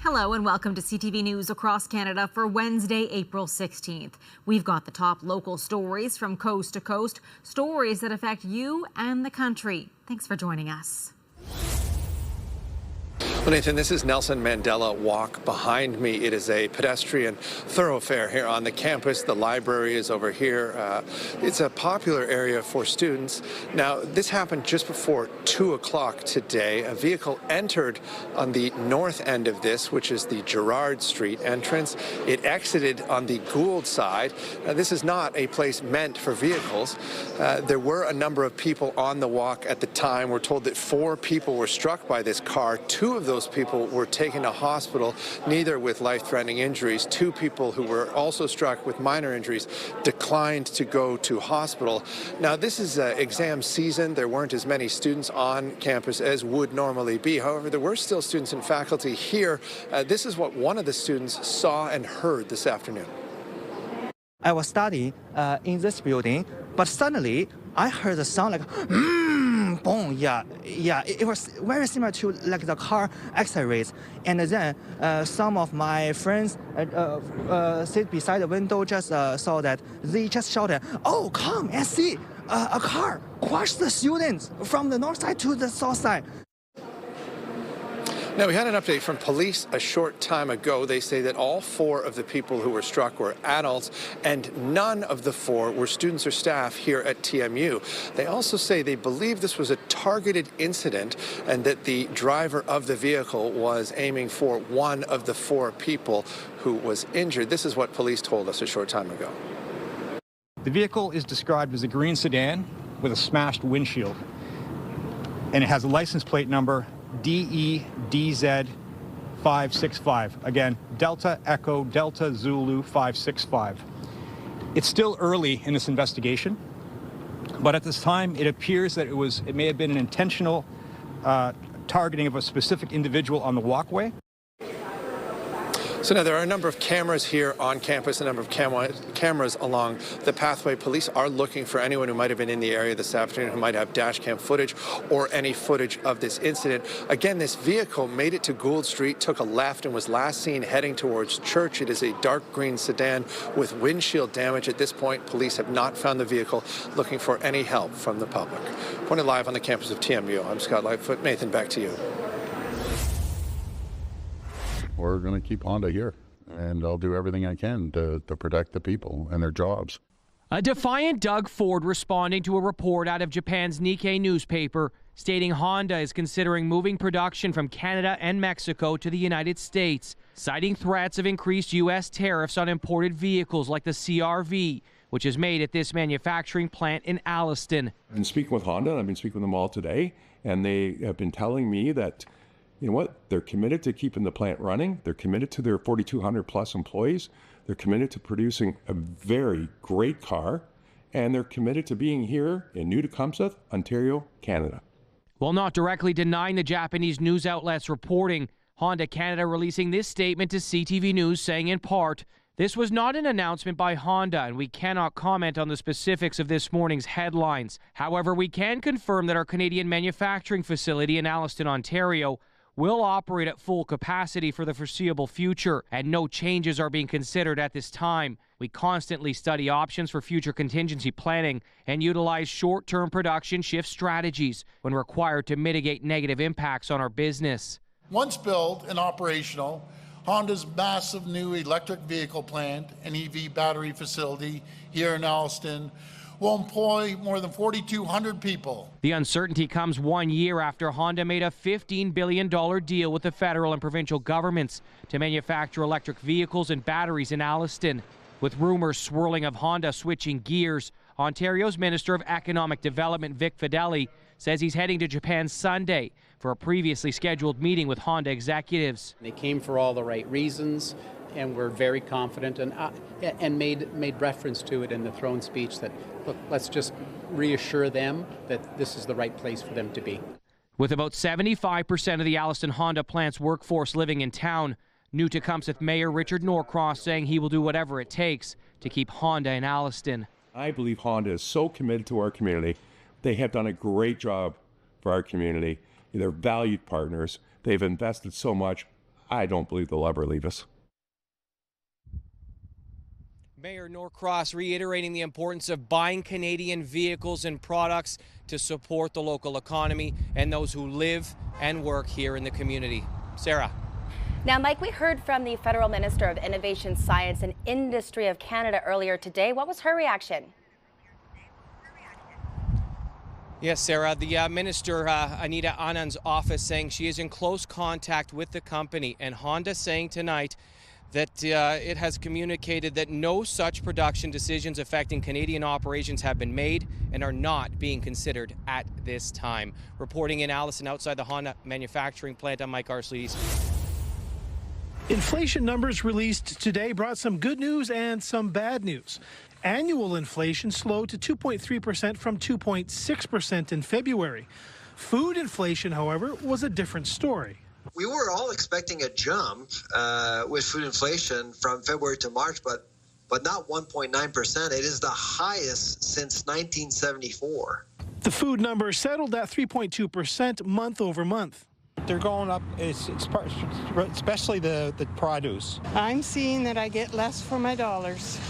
Hello and welcome to CTV News Across Canada for Wednesday, April 16th. We've got the top local stories from coast to coast, stories that affect you and the country. Thanks for joining us. Well, Nathan, this is Nelson Mandela Walk behind me. It is a pedestrian thoroughfare here on the campus. The library is over here. It's a popular area for students. Now, this happened just before 2 o'clock today. A vehicle entered on the north end of this, which is the Gerrard Street entrance. It exited on the Gould side. This is not a place meant for vehicles. There were a number of people on the walk at the time. We're told that 4 people were struck by this car. 2 of those people were taken to hospital, neither with life-threatening injuries. 2 people who were also struck with minor injuries declined to go to hospital. Now, this is exam season. There weren't as many students on campus as would normally be. However, there were still students and faculty here. This is what one of the students saw and heard this afternoon. I was studying in this building, but suddenly I heard a sound like boom. Yeah. It was very similar to like the car accelerates, and then some of my friends sit beside the window just saw that. They just shouted, "Oh, come and see! A car crushed the students from the north side to the south side." Now, we had an update from police a short time ago. They say that all 4 of the people who were struck were adults, and none of the 4 were students or staff here at TMU. They also say they believe this was a targeted incident and that the driver of the vehicle was aiming for one of the 4 people who was injured. This is what police told us a short time ago. The vehicle is described as a green sedan with a smashed windshield, and it has a license plate number DEDZ 565. Again, Delta Echo Delta Zulu 565. It's still early in this investigation, but at this time it appears that it may have been an intentional targeting of a specific individual on the walkway. So now there are a number of cameras here on campus, a number of cameras along the pathway. Police are looking for anyone who might have been in the area this afternoon, who might have dash cam footage or any footage of this incident. Again, this vehicle made it to Gould Street, took a left, and was last seen heading towards Church. It is a dark green sedan with windshield damage. At this point, police have not found the vehicle, looking for any help from the public. Reporting live on the campus of TMU, I'm Scott Lightfoot. Nathan, back to you. We're going to keep Honda here, and I'll do everything I can to protect the people and their jobs. A defiant Doug Ford responding to a report out of Japan's Nikkei newspaper stating Honda is considering moving production from Canada and Mexico to the United States, citing threats of increased U.S. tariffs on imported vehicles like the CR-V, which is made at this manufacturing plant in Alliston. I've been speaking with Honda, and I've been speaking with them all today, and they have been telling me that, you know what, they're committed to keeping the plant running. They're committed to their 4,200 plus employees. They're committed to producing a very great car, and they're committed to being here in New-Tecumseth, Ontario, Canada. While not directly denying the Japanese news outlets reporting, Honda Canada releasing this statement to CTV News saying in part, "This was not an announcement by Honda, and we cannot comment on the specifics of this morning's headlines. However, we can confirm that our Canadian manufacturing facility in Alliston, Ontario, will operate at full capacity for the foreseeable future, and no changes are being considered at this time. We constantly study options for future contingency planning and utilize short-term production shift strategies when required to mitigate negative impacts on our business." Once built and operational, Honda's massive new electric vehicle plant and EV battery facility here in Alliston will employ more than 4,200 people. The uncertainty comes 1 year after Honda made a $15 billion deal with the federal and provincial governments to manufacture electric vehicles and batteries in Alliston. With rumors swirling of Honda switching gears, Ontario's Minister of Economic Development, Vic Fedeli, says he's heading to Japan Sunday for a previously scheduled meeting with Honda executives. They came for all the right reasons, and we're very confident and made reference to it in the throne speech that, look, let's just reassure them that this is the right place for them to be. With about 75% of the Alliston Honda plant's workforce living in town, New-Tecumseth Mayor Richard Norcross saying he will do whatever it takes to keep Honda in Alliston. I believe Honda is so committed to our community. They have done a great job for our community. They're valued partners. They've invested so much. I don't believe they'll ever leave us. Mayor Norcross reiterating the importance of buying Canadian vehicles and products to support the local economy and those who live and work here in the community. Sarah. Now, Mike, we heard from the Federal Minister of Innovation, Science and Industry of Canada earlier today. What was her reaction? Yes, Sarah, the Minister, Anita Anand's office, saying she is in close contact with the company, and Honda saying tonight that it has communicated that no such production decisions affecting Canadian operations have been made and are not being considered at this time. Reporting in Allison outside the Honda manufacturing plant, I'm Mike Arsley's. Inflation numbers released today brought some good news and some bad news. Annual inflation slowed to 2.3% from 2.6% in February. Food inflation, however, was a different story. We were all expecting a jump with food inflation from February to March, but not 1.9%. It is the highest since 1974. The food number settled at 3.2% month over month. They're going up, especially the produce. I'm seeing that I get less for my dollars.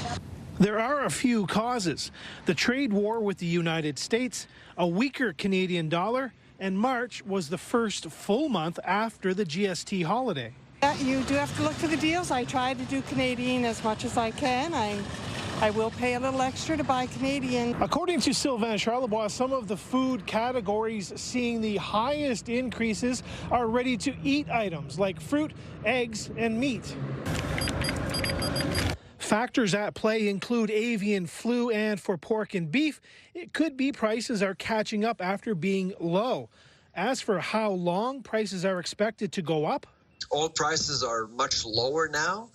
There are a few causes. The trade war with the United States, a weaker Canadian dollar, and March was the first full month after the GST holiday. Yeah, you do have to look for the deals. I try to do Canadian as much as I can. I will pay a little extra to buy Canadian. According to Sylvain Charlebois, some of the food categories seeing the highest increases are ready-to-eat items like fruit, eggs, and meat. Factors at play include avian flu, and for pork and beef, it could be prices are catching up after being low. As for how long prices are expected to go up, Oil prices are much lower now,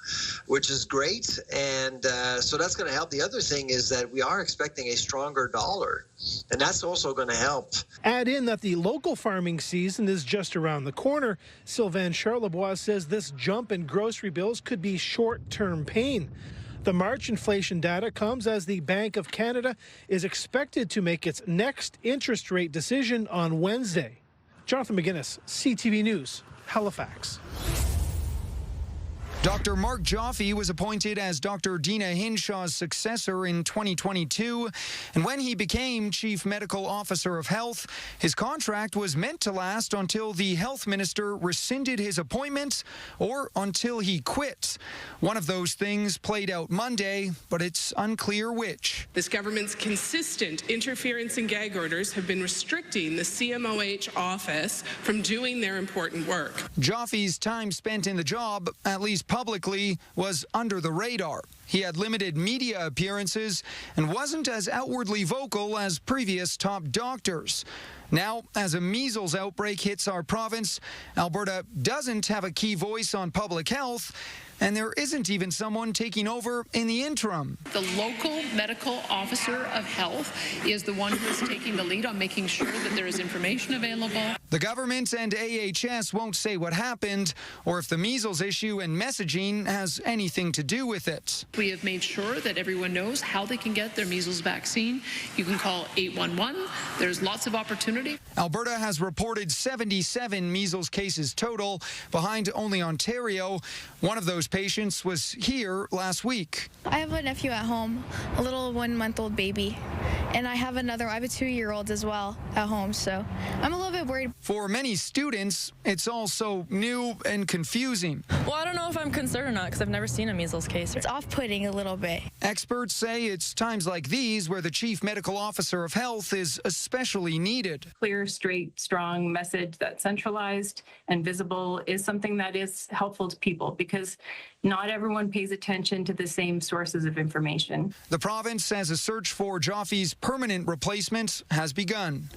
which is great, and so that's going to help. The other thing is that we are expecting a stronger dollar, and that's also going to help. Add in that the local farming season is just around the corner. Sylvain Charlebois says this jump in grocery bills could be short-term pain. The March inflation data comes as the Bank of Canada is expected to make its next interest rate decision on Wednesday. Jonathan McGuinness, CTV News, Halifax. Dr. Mark Joffe was appointed as Dr. Dina Hinshaw's successor in 2022, and when he became Chief Medical Officer of Health, his contract was meant to last until the health minister rescinded his appointment or until he quit. One of those things played out Monday, but it's unclear which. This government's consistent interference and gag orders have been restricting the CMOH office from doing their important work. Joffe's time spent in the job, at least publicly, was under the radar. He had limited media appearances and wasn't as outwardly vocal as previous top doctors. Now, as a measles outbreak hits our province, Alberta doesn't have a key voice on public health, and there isn't even someone taking over in the interim. The local medical officer of health is the one who is taking the lead on making sure that there is information available. The government and AHS won't say what happened or if the measles issue and messaging has anything to do with it. We have made sure that everyone knows how they can get their measles vaccine. You can call 811. There's lots of opportunity. Alberta has reported 77 measles cases total, behind only Ontario. One of those patients was here last week. I have a nephew at home, a little 1-month-old baby, and I have a 2-year-old as well at home, so I'm a little bit worried. For many students, it's all so new and confusing. Well, I don't know if I'm concerned or not because I've never seen a measles case. It's off-putting a little bit. Experts say it's times like these where the Chief Medical Officer of Health is especially needed. Clear, straight, strong message that's centralized and visible is something that is helpful to people because not everyone pays attention to the same sources of information. The province says a search for Joffe's permanent replacement has begun.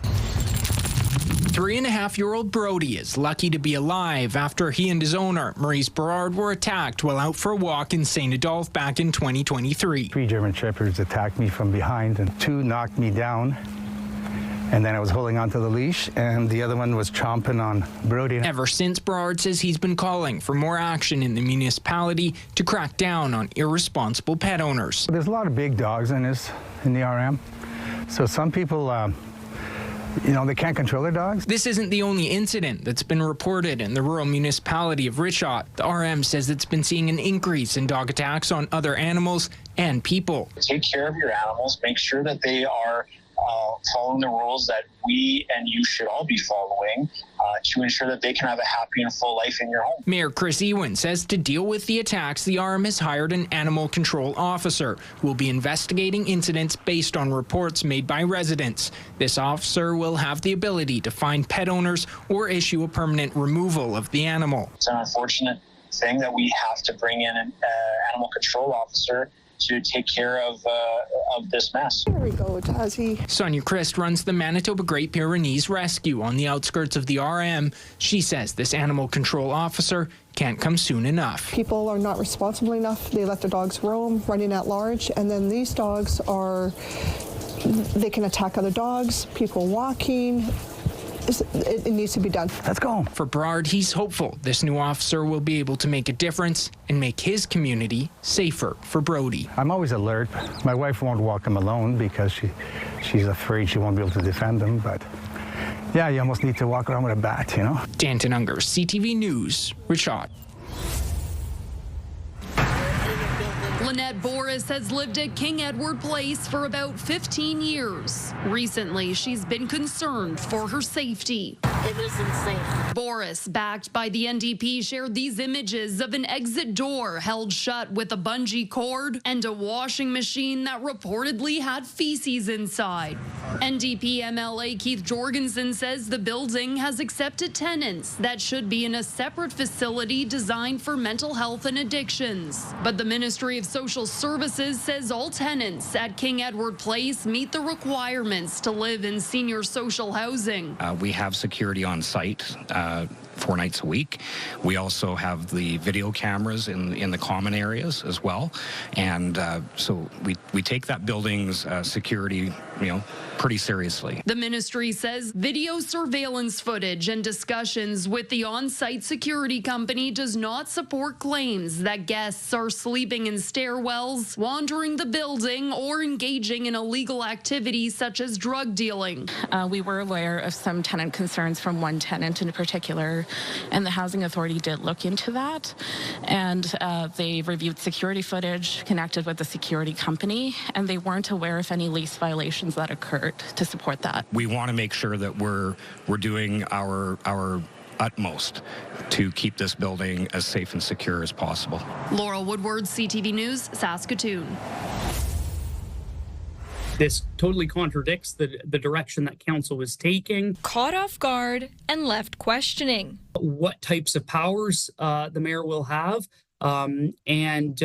3.5-year-old Brody is lucky to be alive after he and his owner, Maurice Berard, were attacked while out for a walk in St. Adolphe back in 2023. 3 German Shepherds attacked me from behind and 2 knocked me down. And then I was holding onto the leash, and the other one was chomping on Brody. Ever since, Berard says he's been calling for more action in the municipality to crack down on irresponsible pet owners. There's a lot of big dogs in the RM. So some people they can't control their dogs. This isn't the only incident that's been reported in the rural municipality of Ritchot. The RM says it's been seeing an increase in dog attacks on other animals and people. Take care of your animals. Make sure that they are following the rules that we and you should all be following to ensure that they can have a happy and full life in your home. Mayor Chris Ewan says to deal with the attacks, the RM has hired an animal control officer who will be investigating incidents based on reports made by residents. This officer will have the ability to find pet owners or issue a permanent removal of the animal. It's an unfortunate thing that we have to bring in an animal control officer to take care of this mess. Here we go, Tazzy. Sonia Christ runs the Manitoba Great Pyrenees Rescue on the outskirts of the RM. She says this animal control officer can't come soon enough. People are not responsible enough. They let their dogs roam, running at large, and then these dogs they can attack other dogs, people walking. It needs to be done. Let's go. For Berard, he's hopeful this new officer will be able to make a difference and make his community safer for Brody. I'm always alert. My wife won't walk him alone because she's afraid she won't be able to defend him, but yeah, you almost need to walk around with a bat, Danton Unger, CTV News, Ritchot. Lynette Boris has lived at King Edward Place for about 15 years. Recently, she's been concerned for her safety. It isn't safe. Boris, backed by the NDP, shared these images of an exit door held shut with a bungee cord and a washing machine that reportedly had feces inside. NDP MLA Keith Jorgensen says the building has accepted tenants that should be in a separate facility designed for mental health and addictions. But the Ministry of Social Services says all tenants at King Edward Place meet the requirements to live in senior social housing. We have security on site 4 nights a week. We also have the video cameras in the common areas as well. And so we take that building's security, pretty seriously. The ministry says video surveillance footage and discussions with the on-site security company does not support claims that guests are sleeping in stairwells, wandering the building, or engaging in illegal activities such as drug dealing. We were aware of some tenant concerns from one tenant in particular, and the Housing Authority did look into that, and they reviewed security footage connected with the security company, and they weren't aware of any lease violations that occurred to support that. We want to make sure that we're doing our utmost to keep this building as safe and secure as possible. Laurel Woodward, CTV News, Saskatoon. This totally contradicts the direction that council was taking. Caught off guard and left questioning. What types of powers the mayor will have, and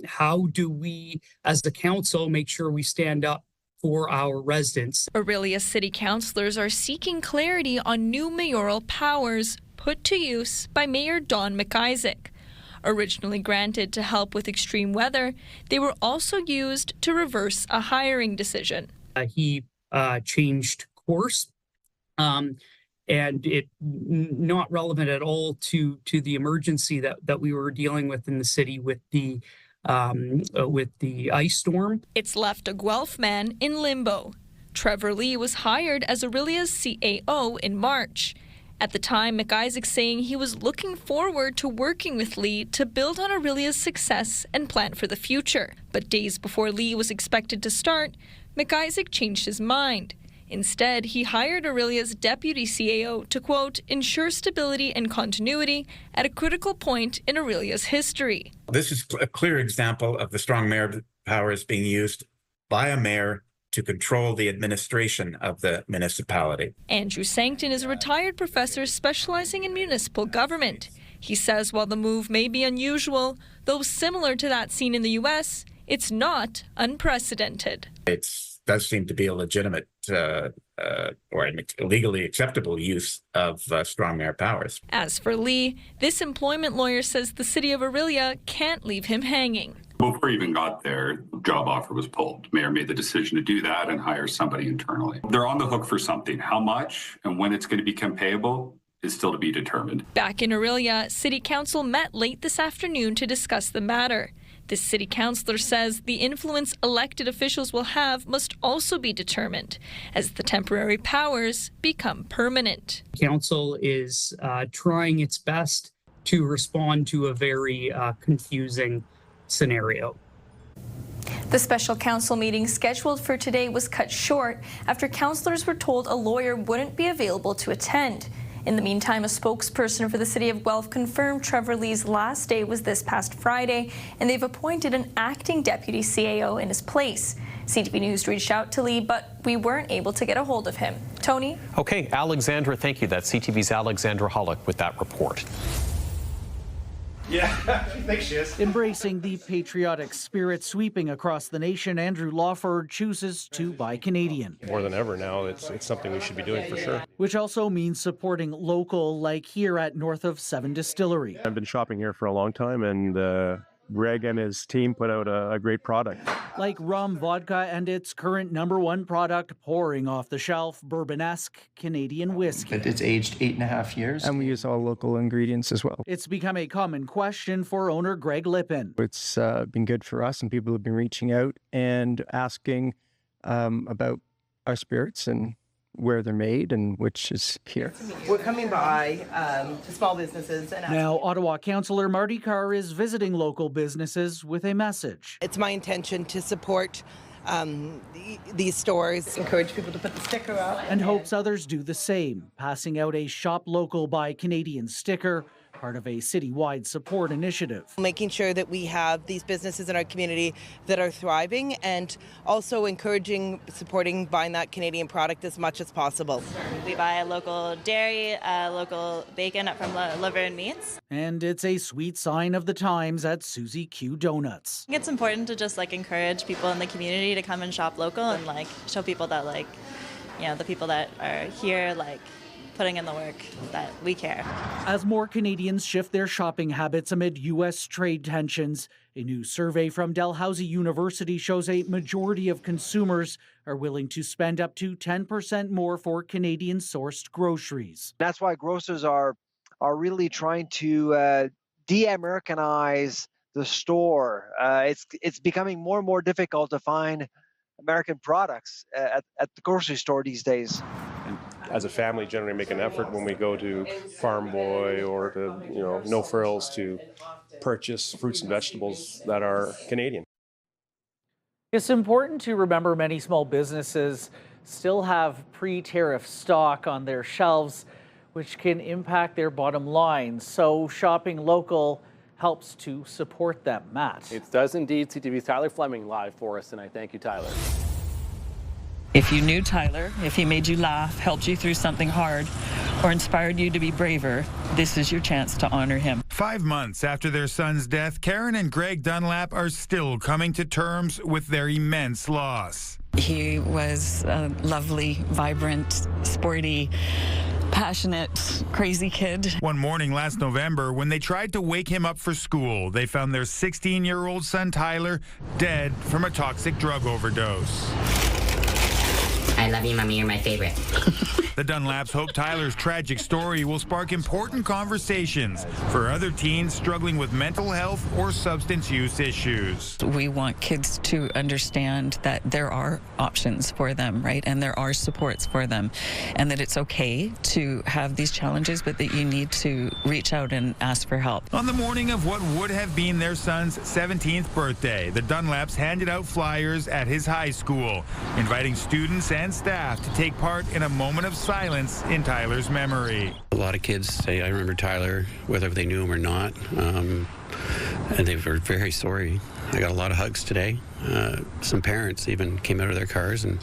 how do we, as the council, make sure we stand up for our residents. Orillia city councillors are seeking clarity on new mayoral powers put to use by Mayor Don McIsaac. Originally granted to help with extreme weather, they were also used to reverse a hiring decision. He changed course, and it not relevant at all to the emergency that we were dealing with in the city with the ice storm. It's left a Guelph man in limbo. Trevor Lee was hired as Orillia's CAO in March. At the time, McIsaac saying he was looking forward to working with Lee to build on Orillia's success and plan for the future. But days before Lee was expected to start, McIsaac changed his mind. Instead, he hired Orillia's deputy CAO to, quote, ensure stability and continuity at a critical point in Orillia's history. This is a clear example of the strong mayor powers being used by a mayor to control the administration of the municipality. Andrew Sancton is a retired professor specializing in municipal government. He says while the move may be unusual, though similar to that seen in the U.S., it's not unprecedented. It does seem to be a legitimate or an legally acceptable use of strong mayor powers. As for Lee, this employment lawyer says the city of Orillia can't leave him hanging. Before he even got there, the job offer was pulled. Mayor made the decision to do that and hire somebody internally. They're on the hook for something. How much and when it's going to become payable is still to be determined. Back in Orillia, City Council met late this afternoon to discuss the matter. This city councillor says the influence elected officials will have must also be determined as the temporary powers become permanent. Council is trying its best to respond to a very confusing scenario. The special council meeting scheduled for today was cut short after councillors were told a lawyer wouldn't be available to attend. In the meantime, a spokesperson for the City of Guelph confirmed Trevor Lee's last day was this past Friday, and they've appointed an acting deputy CAO in his place. CTV News reached out to Lee, but we weren't able to get a hold of him. Tony? Okay, Alexandra, thank you. That's CTV's Alexandra Hollick with that report. Yeah, she thinks she is. Embracing the patriotic spirit sweeping across the nation, Andrew Lawford chooses to buy Canadian. More than ever now, it's something we should be doing for sure. Which also means supporting local, like here at North of 7 Distillery. I've been shopping here for a long time, and Greg and his team put out a great product. Like rum, vodka, and its current #1 product, pouring off the shelf, bourbon-esque Canadian whiskey. It's aged 8.5 years. And we use all local ingredients as well. It's become a common question for owner Greg Lippin. It's been good for us, and people have been reaching out and asking about our spirits and where they're made, and which is here. We're coming by to small businesses. And now, Ottawa Councillor Marty Carr is visiting local businesses with a message. It's my intention to support these stores, encourage people to put the sticker up. And hopes others do the same, passing out a Shop Local Buy Canadian sticker, part of a citywide support initiative. Making sure that we have these businesses in our community that are thriving, and also encouraging, supporting buying that Canadian product as much as possible. We buy a local dairy, local bacon from Liver and Meats. And it's a sweet sign of the times at Susie Q Donuts. I think it's important to just encourage people in the community to come and shop local and show people that the people that are here putting in the work, that we care. As more Canadians shift their shopping habits amid U.S. trade tensions, a new survey from Dalhousie University shows a majority of consumers are willing to spend up to 10% more for Canadian-sourced groceries. That's why grocers are really trying to de-Americanize the store. It's becoming more and more difficult to find American products at the grocery store these days. As a family, generally make an effort when we go to Farm Boy or to No Frills to purchase fruits and vegetables that are Canadian. It's important to remember many small businesses still have pre-tariff stock on their shelves, which can impact their bottom line. So shopping local helps to support them. Matt. It does indeed. CTV's Tyler Fleming live for us, and I thank you, Tyler. If you knew Tyler, if he made you laugh, helped you through something hard, or inspired you to be braver, this is your chance to honor him. 5 months after their son's death, Karen and Greg Dunlap are still coming to terms with their immense loss. He was a lovely, vibrant, sporty, passionate, crazy kid. One morning last November, when they tried to wake him up for school, they found their 16-year-old son Tyler dead from a toxic drug overdose. I love you, Mommy. You're my favorite. The Dunlaps hope Tyler's tragic story will spark important conversations for other teens struggling with mental health or substance use issues. We want kids to understand that there are options for them, right? And there are supports for them. And that it's okay to have these challenges, but that you need to reach out and ask for help. On the morning of what would have been their son's 17th birthday, the Dunlaps handed out flyers at his high school, inviting students and staff to take part in a moment of silence in Tyler's memory. A lot of kids say, I remember Tyler, whether they knew him or not, and they were very sorry. I got a lot of hugs today. Some parents even came out of their cars and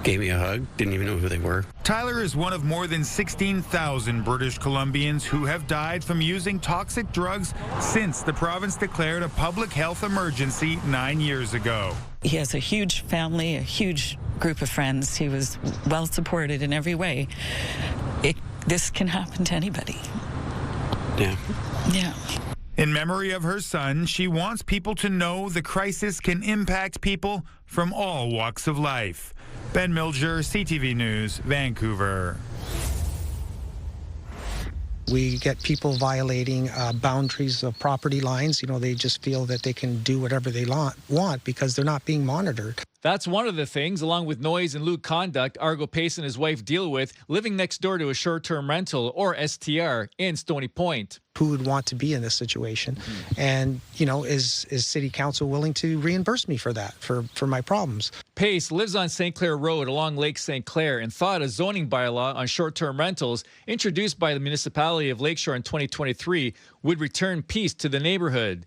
gave me a hug, didn't even know who they were. Tyler is one of more than 16,000 British Columbians who have died from using toxic drugs since the province declared a public health emergency 9 years ago. He has a huge family, a huge group of friends. He was well supported in every way. This can happen to anybody. Yeah. Yeah. In memory of her son, she wants people to know the crisis can impact people from all walks of life. Ben Milger, CTV News, Vancouver. We get people violating boundaries of property lines. You know, they just feel that they can do whatever they want because they're not being monitored. That's one of the things, along with noise and lewd conduct, Argo Pace and his wife deal with living next door to a short-term rental, or STR, in Stony Point. Who would want to be in this situation? And, you know, is City Council willing to reimburse me for that, for my problems? Pace lives on St. Clair Road along Lake St. Clair and thought a zoning bylaw on short-term rentals introduced by the municipality of Lakeshore in 2023 would return peace to the neighborhood.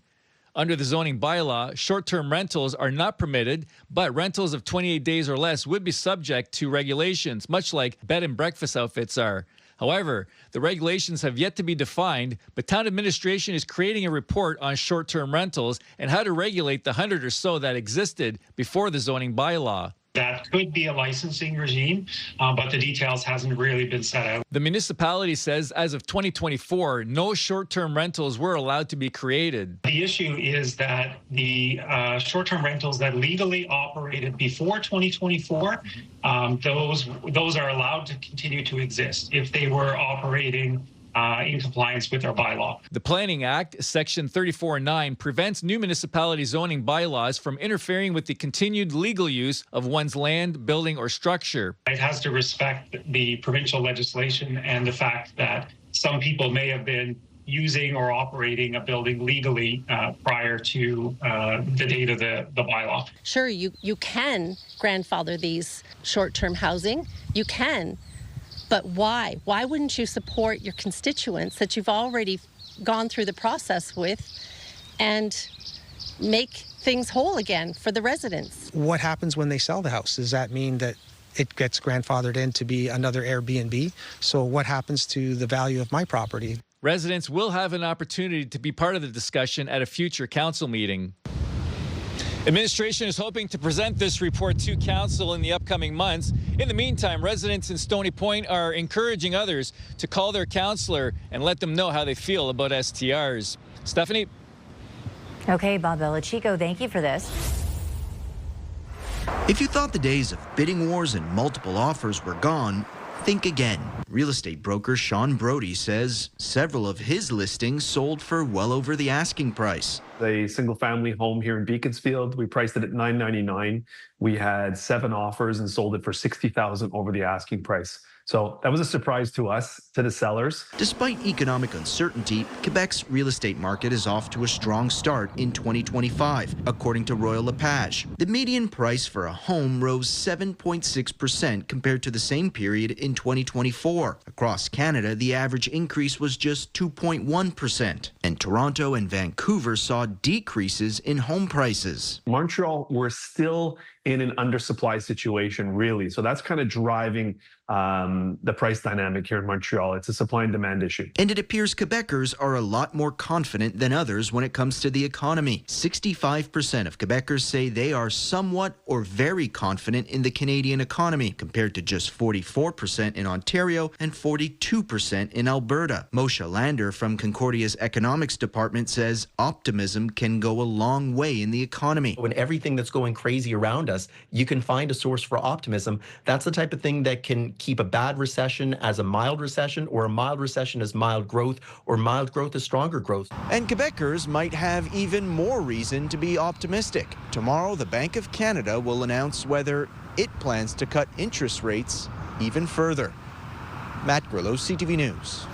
Under the zoning bylaw, short-term rentals are not permitted, but rentals of 28 days or less would be subject to regulations, much like bed and breakfast outfits are. However, the regulations have yet to be defined, but town administration is creating a report on short-term rentals and how to regulate the 100 or so that existed before the zoning bylaw. That could be a licensing regime, but the details hasn't really been set out. The municipality says as of 2024, no short-term rentals were allowed to be created. The issue is that the short-term rentals that legally operated before 2024, those are allowed to continue to exist if they were operating in compliance with our bylaw. The Planning Act, Section 34(9), prevents new municipality zoning bylaws from interfering with the continued legal use of one's land, building, or structure. It has to respect the provincial legislation and the fact that some people may have been using or operating a building legally prior to the date of the bylaw. Sure, you can grandfather these short-term housing. You can. But why? Why wouldn't you support your constituents that you've already gone through the process with and make things whole again for the residents? What happens when they sell the house? Does that mean that it gets grandfathered in to be another Airbnb? So what happens to the value of my property? Residents will have an opportunity to be part of the discussion at a future council meeting. Administration is hoping to present this report to council in the upcoming months. In the meantime, residents in Stony Point are encouraging others to call their councillor and let them know how they feel about STRs. Stephanie? Okay, Bob Belichico, thank you for this. If you thought the days of bidding wars and multiple offers were gone, think again. Real estate broker Sean Brody says several of his listings sold for well over the asking price. A single-family home here in Beaconsfield, we priced it at $999. We had 7 offers and sold it for $60,000 over the asking price. So that was a surprise to us, to the sellers. Despite economic uncertainty, Quebec's real estate market is off to a strong start in 2025, according to Royal LePage. The median price for a home rose 7.6% compared to the same period in 2024. Across Canada, the average increase was just 2.1%, and Toronto and Vancouver saw decreases in home prices. Montreal, we're still in an undersupply situation, really. So that's kind of driving the price dynamic here in Montreal. It's a supply and demand issue. And it appears Quebecers are a lot more confident than others when it comes to the economy. 65% of Quebecers say they are somewhat or very confident in the Canadian economy, compared to just 44% in Ontario and 42% in Alberta. Moshe Lander from Concordia's economics department says optimism can go a long way in the economy. When everything that's going crazy around us, you can find a source for optimism. That's the type of thing that can keep a bad recession as a mild recession, or a mild recession as mild growth, or mild growth as stronger growth. And Quebecers might have even more reason to be optimistic. Tomorrow, the Bank of Canada will announce whether it plans to cut interest rates even further. Matt Grillo, CTV News.